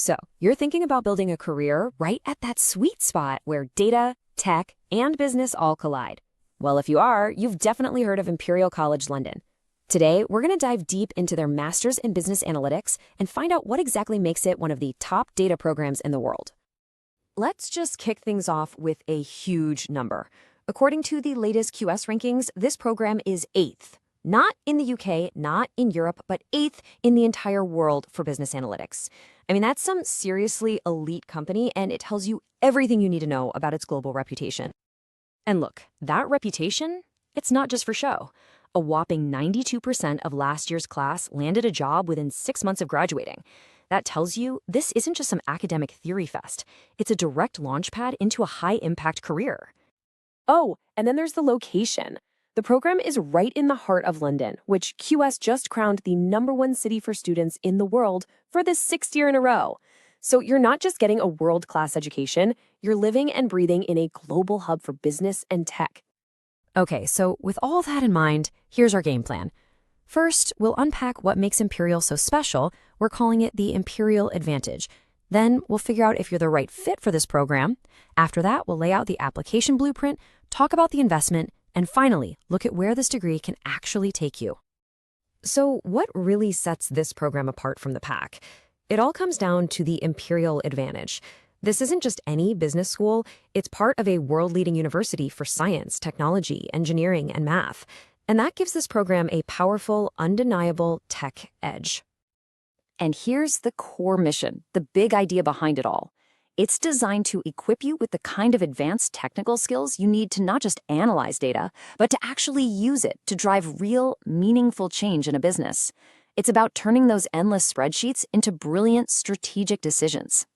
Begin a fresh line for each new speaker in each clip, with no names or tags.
So, you're thinking about building a career right at that sweet spot where data, tech, and business all collide. Well, if you are, you've definitely heard of Imperial College London. Today, we're going to dive deep into their Master's in Business Analytics and find out what exactly makes it one of the top data programs in the world. Let's just kick things off with a huge number. According to the latest QS rankings, this program is 8th. Not in the UK, not in Europe, but 8th in the entire world for business analytics. I mean, that's some seriously elite company, and it tells you everything you need to know about its global reputation. And look, that reputation, it's not just for show. A whopping 92% of last year's class landed a job within 6 months of graduating. That tells you this isn't just some academic theory fest. It's a direct launchpad into a high-impact career. Oh, and then there's the location. The program is right in the heart of London, which QS just crowned the #1 city for students in the world for the 6th year in a row. So you're not just getting a world-class education, you're living and breathing in a global hub for business and tech. Okay, so with all that in mind, here's our game plan. First, we'll unpack what makes Imperial so special. We're calling it the Imperial Advantage. Then we'll figure out if you're the right fit for this program. After that, we'll lay out the application blueprint, talk about the investment, and finally, look at where this degree can actually take you. So what really sets this program apart from the pack? It all comes down to the Imperial Advantage. This isn't just any business school, it's part of a world-leading university for science, technology, engineering, and math. And that gives this program a powerful, undeniable tech edge. And here's the core mission, the big idea behind it all. It's designed to equip you with the kind of advanced technical skills you need to not just analyze data, but to actually use it to drive real, meaningful change in a business. It's about turning those endless spreadsheets into brilliant strategic decisions.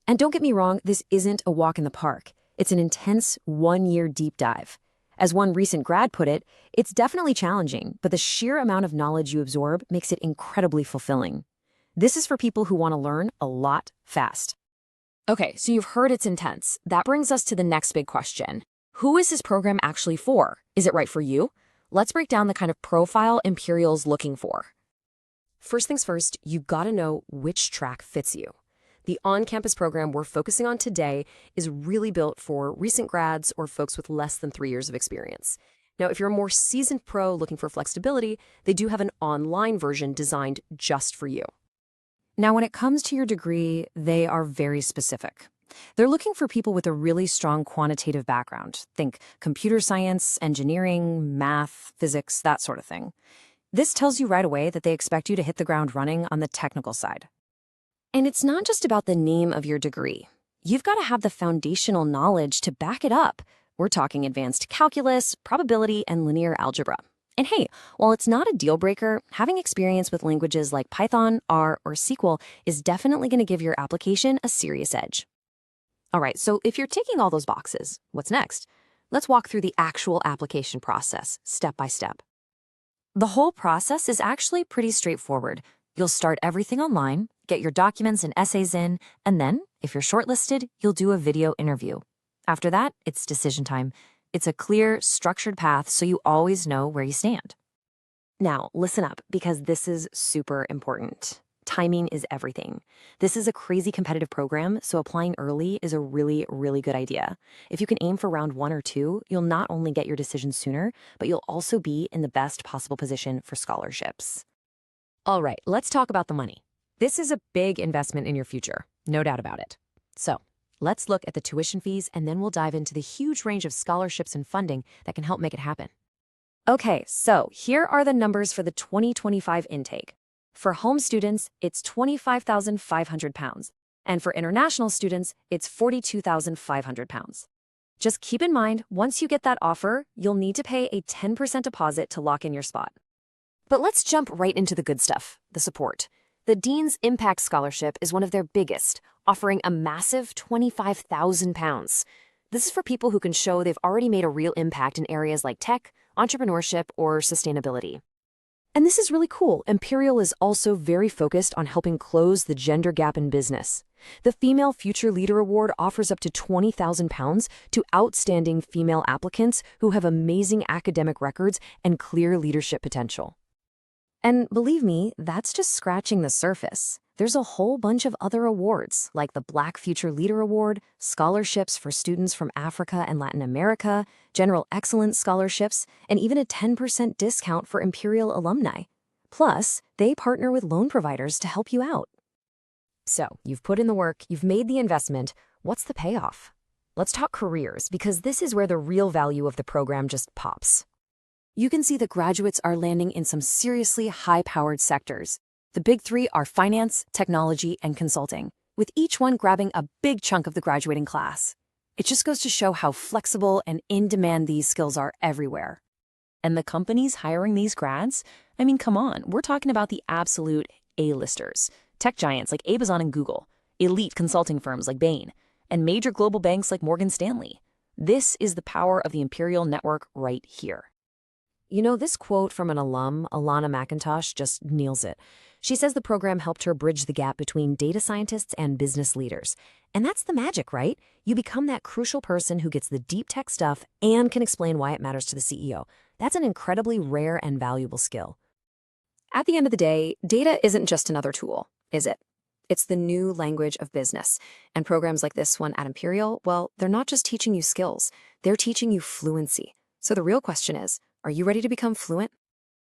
And don't get me wrong, this isn't a walk in the park. It's an intense 1-year deep dive. As one recent grad put it, it's definitely challenging, but the sheer amount of knowledge you absorb makes it incredibly fulfilling. This is for people who want to learn a lot fast. Okay, so you've heard it's intense. That brings us to the next big question. Who is this program actually for? Is it right for you? Let's break down the kind of profile Imperial's looking for. First things first, you've got to know which track fits you. The on-campus program we're focusing on today is really built for recent grads or folks with less than 3 years of experience. Now, if you're a more seasoned pro looking for flexibility, they do have an online version designed just for you. Now, when it comes to your degree, they are very specific. They're looking for people with a really strong quantitative background. Think computer science, engineering, math, physics, that sort of thing. This tells you right away that they expect you to hit the ground running on the technical side. And it's not just about the name of your degree. You've got to have the foundational knowledge to back it up. We're talking advanced calculus, probability, and linear algebra. And hey, while it's not a deal breaker, having experience with languages like Python, R, or SQL is definitely going to give your application a serious edge. All right, so if you're ticking all those boxes, what's next? Let's walk through the actual application process, step by step. The whole process is actually pretty straightforward. You'll start everything online, get your documents and essays in, and then, if you're shortlisted, you'll do a video interview. After that, it's decision time. It's a clear, structured path so you always know where you stand. Now, listen up, because this is super important. Timing is everything. This is a crazy competitive program, so applying early is a really, really good idea. If you can aim for round 1 or 2, you'll not only get your decision sooner, but you'll also be in the best possible position for scholarships. All right, let's talk about the money. This is a big investment in your future, no doubt about it. So, let's look at the tuition fees, and then we'll dive into the huge range of scholarships and funding that can help make it happen. Okay, so here are the numbers for the 2025 intake. For home students, it's £25,500, and for international students, it's £42,500. Just keep in mind, once you get that offer, you'll need to pay a 10% deposit to lock in your spot. But let's jump right into the good stuff, the support. The Dean's Impact Scholarship is one of their biggest, offering a massive £25,000. This is for people who can show they've already made a real impact in areas like tech, entrepreneurship, or sustainability. And this is really cool. Imperial is also very focused on helping close the gender gap in business. The Female Future Leader Award offers up to £20,000 to outstanding female applicants who have amazing academic records and clear leadership potential. And believe me, that's just scratching the surface. there's a whole bunch of other awards, like the Black Future Leader Award, scholarships for students from Africa and Latin America, General Excellence scholarships, and even a 10% discount for Imperial alumni. Plus, they partner with loan providers to help you out. So, you've put in the work, you've made the investment. What's the payoff? Let's talk careers, because this is where the real value of the program just pops. You can see that graduates are landing in some seriously high-powered sectors. The big three are finance, technology, and consulting, with each one grabbing a big chunk of the graduating class. It just goes to show how flexible and in-demand these skills are everywhere. And the companies hiring these grads? I mean, come on, we're talking about the absolute A-listers. Tech giants like Amazon and Google, elite consulting firms like Bain, and major global banks like Morgan Stanley. This is the power of the Imperial Network right here. You know, this quote from an alum, Alana McIntosh, just nails it. She says the program helped her bridge the gap between data scientists and business leaders. And that's the magic, right? You become that crucial person who gets the deep tech stuff and can explain why it matters to the CEO. That's an incredibly rare and valuable skill. At the end of the day, data isn't just another tool, is it? It's the new language of business. And programs like this one at Imperial, well, they're not just teaching you skills, they're teaching you fluency. So the real question is, are you ready to become fluent?